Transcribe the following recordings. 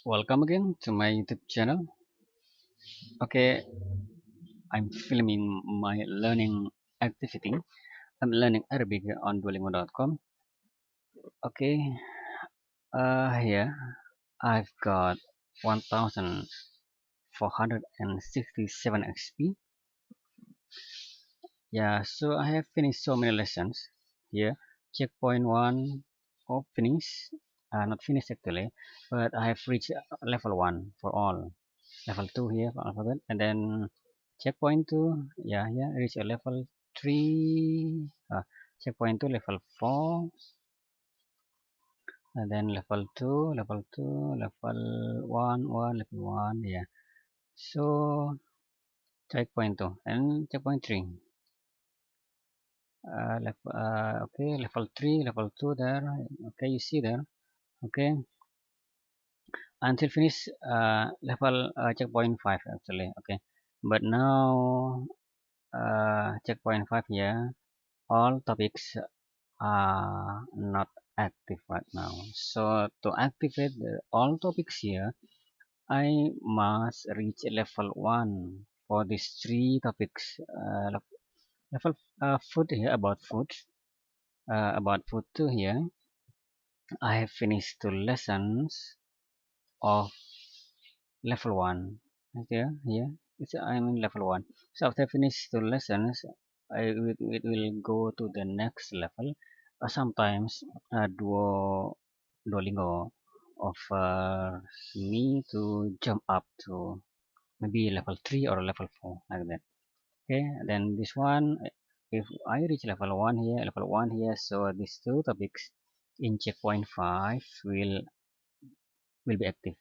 Welcome again to my YouTube channel. Okay, I'm filming my learning activity. I'm learning Arabic on Duolingo.com. Okay, here I've got 1,467 XP. Yeah, so I have finished so many lessons here. Checkpoint one, oh, finish. Not finished actually, but I have reached level one for all. Level 2 here for alphabet, and then checkpoint 2, yeah, reach a level 3, checkpoint 2 level 4, and then level 1, level 1, yeah. So checkpoint 2 and checkpoint 3, okay, level 3, level 2 there, okay, you see there, okay, until finish level checkpoint 5 actually, okay, but now checkpoint 5 here, all topics are not active right now. So to activate all topics here, I must reach level 1 for these three topics. Level food here, about food 2 here. I have finished two lessons of level 1. Here, I'm in level 1. So after I finish two lessons, it will go to the next level. Sometimes Duolingo offers me to jump up to maybe level 3 or level 4 like that. Okay, then this one, if I reach level 1 here, so these two topics in checkpoint 5 will be active,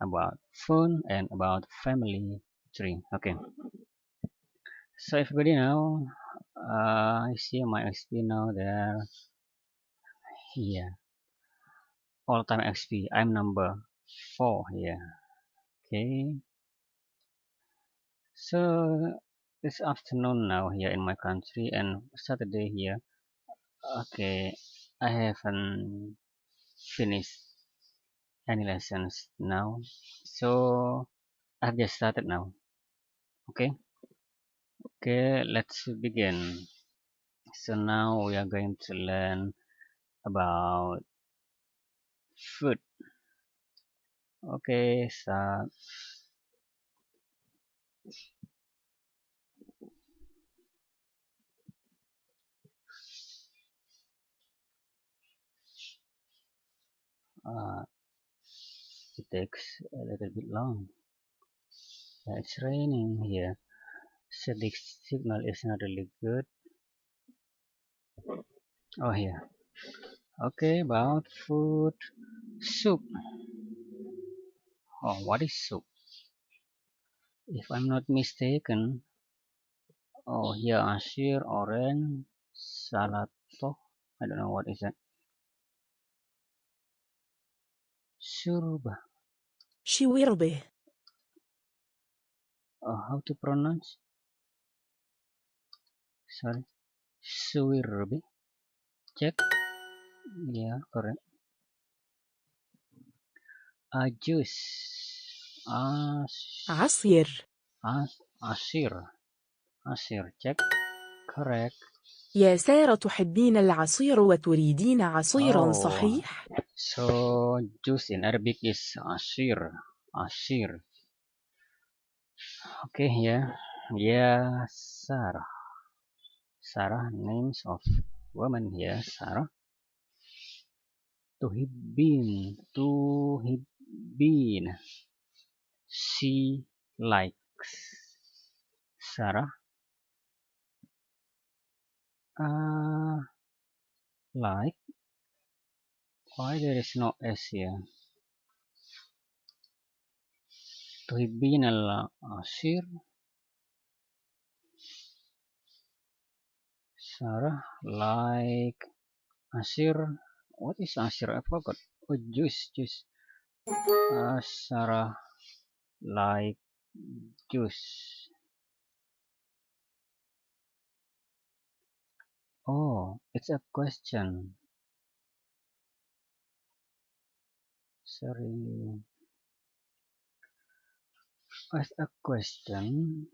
about phone and about family tree. Okay, so everybody now, I see my XP now there. Here, all time XP, I'm number 4 here. Okay, so it's afternoon now here in my country and Saturday here. Okay, I haven't finished any lessons now, so I've just started now. Okay, okay, let's begin. So now we are going to learn about food. Okay, start. Uh, it takes a little bit long. Yeah, it's raining here, so the signal is not really good. Oh, here. Okay, about food. Soup. Oh, what is soup? If I'm not mistaken, oh, here Asir, orange, salato. I don't know what is that. Surba. شويربه. How to pronounce? Sorry. Suirbi. Check. Yeah, correct. Juice. عصير. Asir. Asir. Check. Correct. يا سارة تحبين العصير وتريدين عصيرا Oh, صحيح؟ so juice in Arabic is asir. Asir. Okay, here. Yeah, Sarah. Sarah, names of woman here. Sarah. Tuhibbin. She likes. Sarah. Uh, like. Why there is no S here? Tuhibbin al-asir. Sarah like asir. What is asir? I forgot. Oh, juice. Sarah like juice. Oh, it's a question. Sorry. ask a question.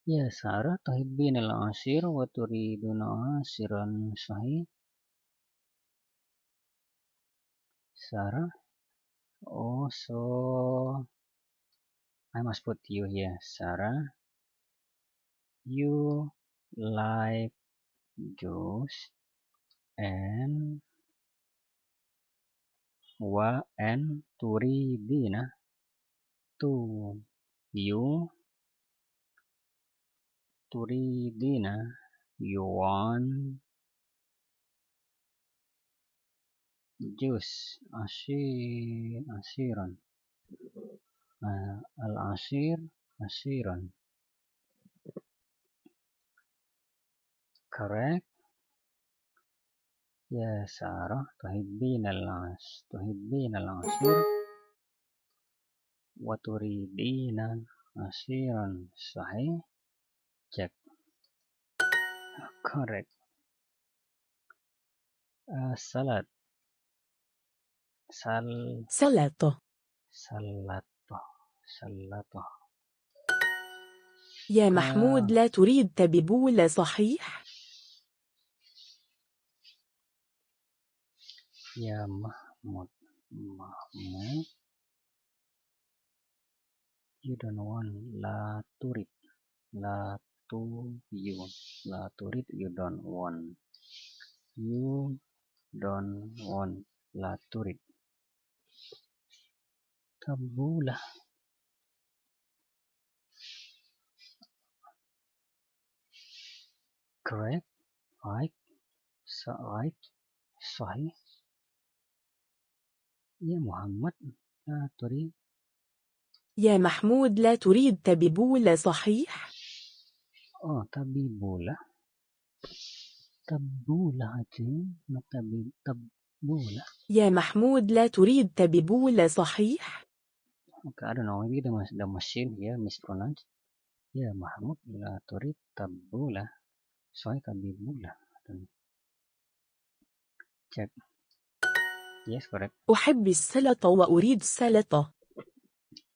يا سارة تحبين العصير وتريدون عصيرا صحيح؟ Sarah, oh so I must put you here, Sarah. You like juice and turidina to you turidina you want juice asiran al asir asiran, correct. Ya Sarah tuhibbin al asir wa turidina asiran sahih, check, correct. Salad sal سلطة. salato salato. يا محمود Ah, لا تريد تبيبول صحيح؟ ya Mahmud, you don't want la tu you la turid you don't want, you don't want la turid tabula, correct, right, right, sahih. Ya Muhammad la turid, يا محمود لا تريد تبيبول صحيح؟ oh tabula tabula aja, not tabula. يا محمود لا تريد تبيبول صحيح؟ Okay, I don't know, maybe the machine here mispronounced. Yeah, Mahmud la turid tabula. Soy tabibula. Check. Yes, correct. أحب السلطة وأريد سلطة.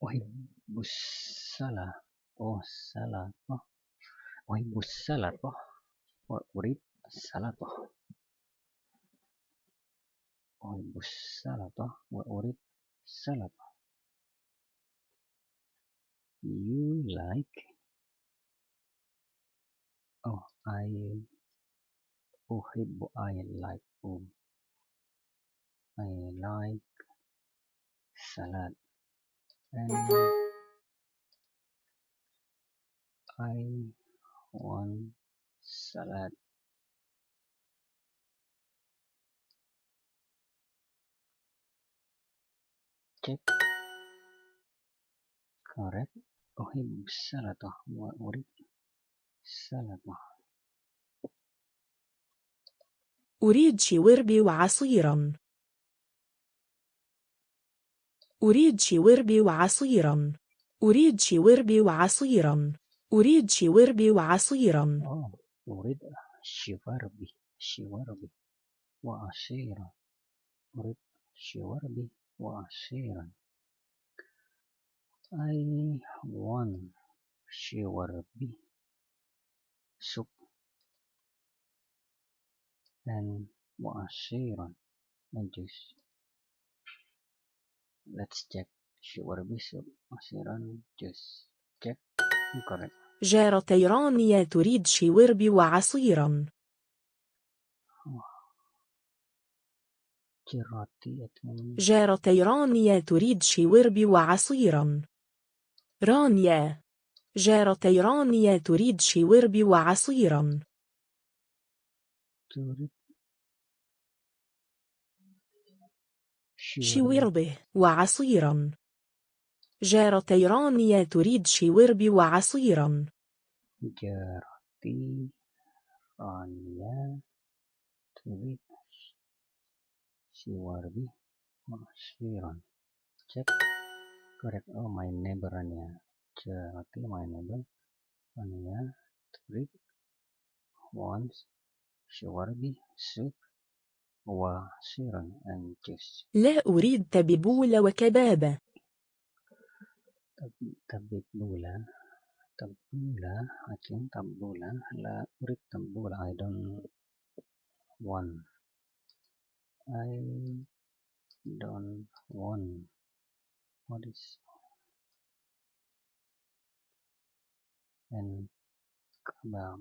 أحب السلطة. Oh, سلطة. أحب السلطة وأريد السلطة. أحب السلطة وأريد السلطة. You like. Oh, I أحب. I like. Oh, I like salad. And I want salad. Check. Correct. أحب السلطة وأريد السلطة. أريد شاوربي وعصيرا. أريد شاوربي وعصيرا. أريد شاوربي وعصيرا. أريد شاوربي وعصيرا. Oh, أريد شواربي وعصيرا. أريد شواربي وعصيرا. I want شواربي soup and وعصيرا and juice. Let's check. شواربي soup عصيرا juice. Check. Correct. جارتي رانيا تريد شاوربي وعصيرا. جراتي جارتي رانيا تريد شاوربي وعصيرا. رانيا. جارتي رانيا تريد شاوربي وعصيرا. تريد شواربي. شاوربي وعصيرا. جارتي رانيا تريد شاوربي وعصيرا. جارتي رانيا تريد شواربي وعصيرا. Check. Correct. Oh, my neighbor Rania. Jarati, my neighbor Rania Trid wants shawarbi soup وعصيرا and juice. لا أريد تببول وكباب. تبولة I think تبولة لا أريد تبولة I don't want what is and kebab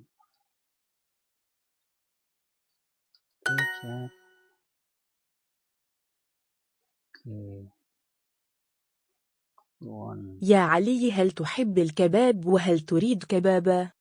check one. يا علي، هل تحب الكباب وهل تريد كبابا؟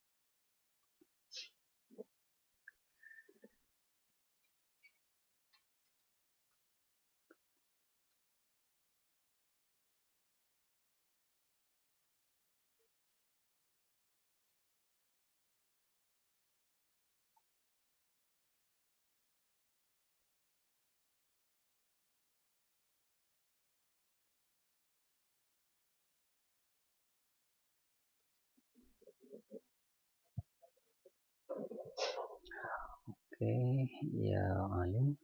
Okay, يا علي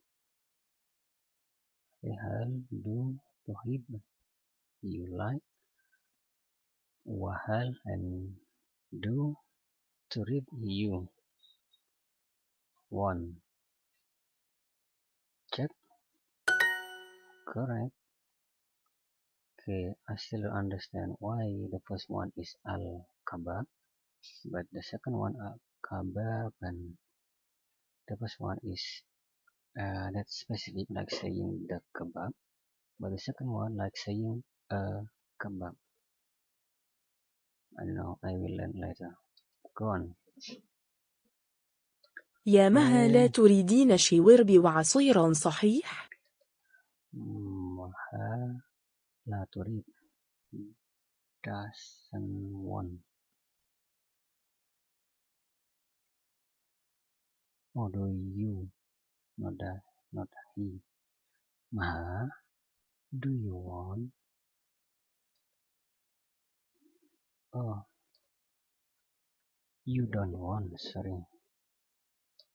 هل تحب you like وهل and do تريد you want check correct. Okay, I still don't understand why the first one is al kebab but the second one al kebab and the first one is that's specific like saying the kebab but the second one like saying kebab. I don't know, I will learn later. Go on. يا مها، لا تريدين شيوربي وعصيرا صحيح؟ مها لا تريد doesn't want or do you not that not he. Maha, do you want? Oh, you don't want, sorry.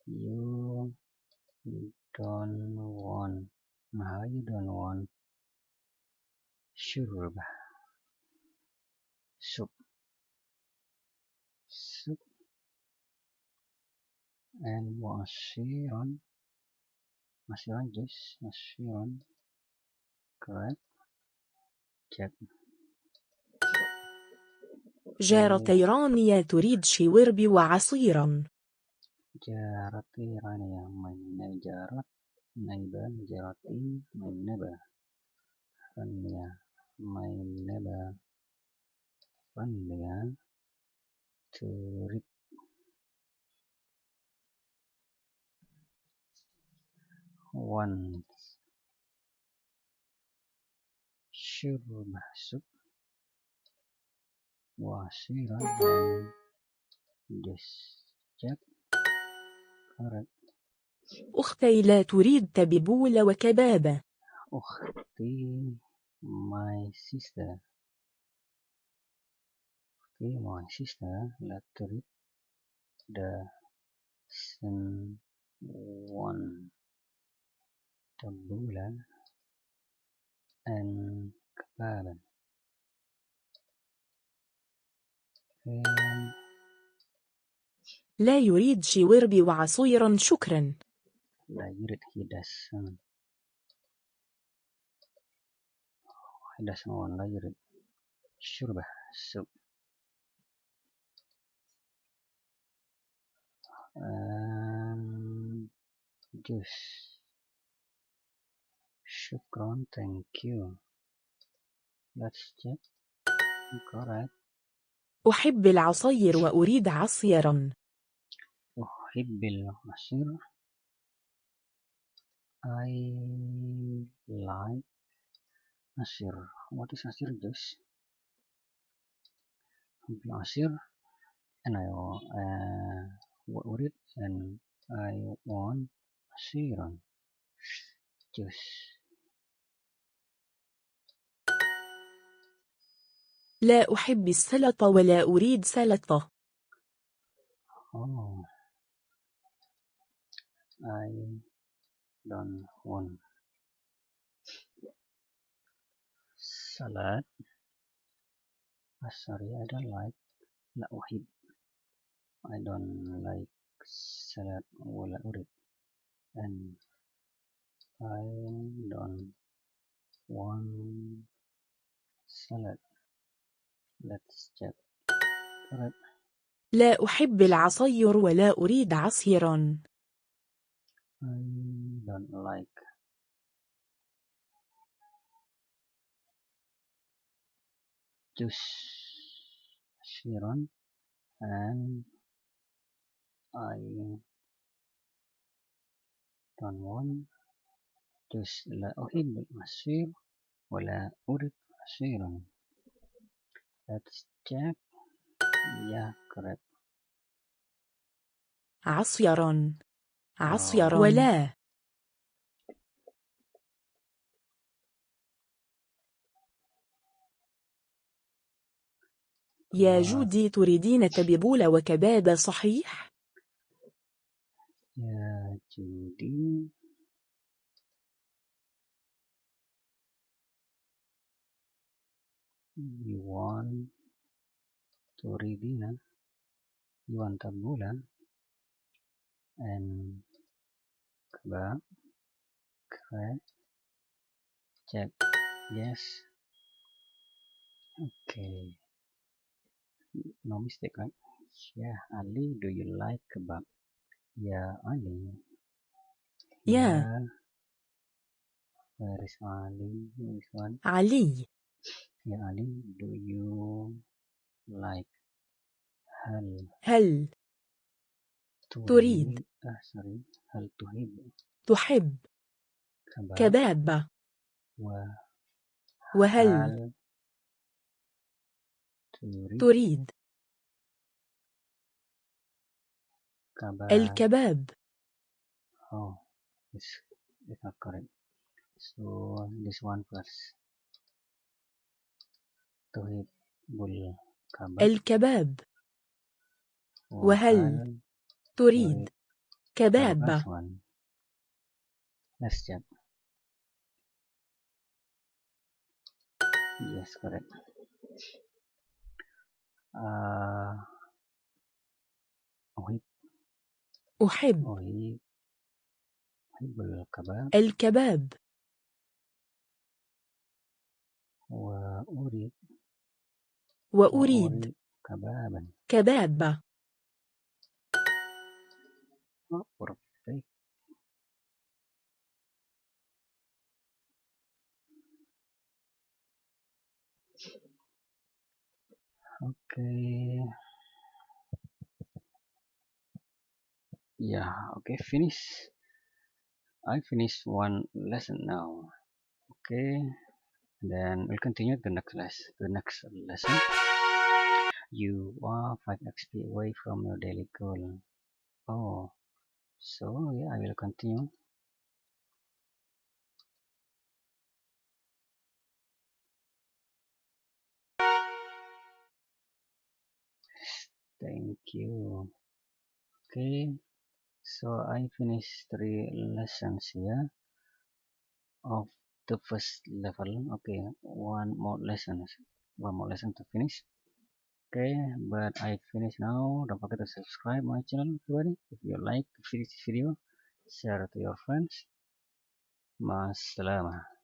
You don't want. Maha, you don't want shurba. Soup. Soup. And wasiran. Wasiran, yes. Wasiran. Correct. Check. Okay. جارتي رانيا تريد شيوربي وعصيرا. جارتي رانيا من جارت neighbor jarati my neighbor Rania my neighbor Rania to read one should masuk wasiran and this check correct. أختي لا تريد تببول وكباب. أختي my sister لا تريد the same one tabula and kebaban and لا يريد شيوربي وعصيرا شكرا. لا يريد he doesn't want لا يريد شربة soup and juice. شكرا thank you. Let's check correct. أحب العصير وأريد عصيرا. أحب العصير I like عصير. What is عصير juice? أحب العصير and I أريد and I want عصيرا juice. لا أحب السلطة ولا أريد سلطة. Oh, I don't want salad. Sorry, I don't like. لا أحب. I don't like salad ولا أريد. And I don't want salad. Let's check. Correct. لا أحب العصير ولا أريد عصيرا. I don't like juice عصيرا and I don't want juice. لا أحب العصير ولا أريد عصيرا. Let's check. Yeah, correct. عصيرا Oh, ولا. يا جودي تريدين تبيبول وكباب صحيح؟ yeah, Judy. You want تريدين you want tabula and kebab. Correct. Check. Yes. Okay. No mistake, right? Yeah, Ali, do you like kebab? Yeah, Ali. يا Yeah, where is Ali? This one. علي. Yeah, Ali, do you like هل هل تريد تريد sorry هل تحب تحب كباب كباب؟ وهل وهل تريد تريد كباب. الكباب؟ Oh, it's not correct. So this one first. تحب الكباب الكباب. وهل وهل تريد تريد كباب؟ first one. Let's check. Yes, correct. أحب أحب أحب أحب الكباب الكباب وأريد وأريد كبابا. كباب. Oh, perfect. Okay. Yeah, okay, finish. I finished one lesson now. Okay, then we'll continue the next lesson. You are 5 XP away from your daily goal. Oh, so yeah, I will continue. Thank you. Okay, so I finished 3 lessons here of the first level. Okay, one more lesson to finish. Okay, but I finished now. Don't forget to subscribe my channel, everybody. If you like this video, share it to your friends. Masalama.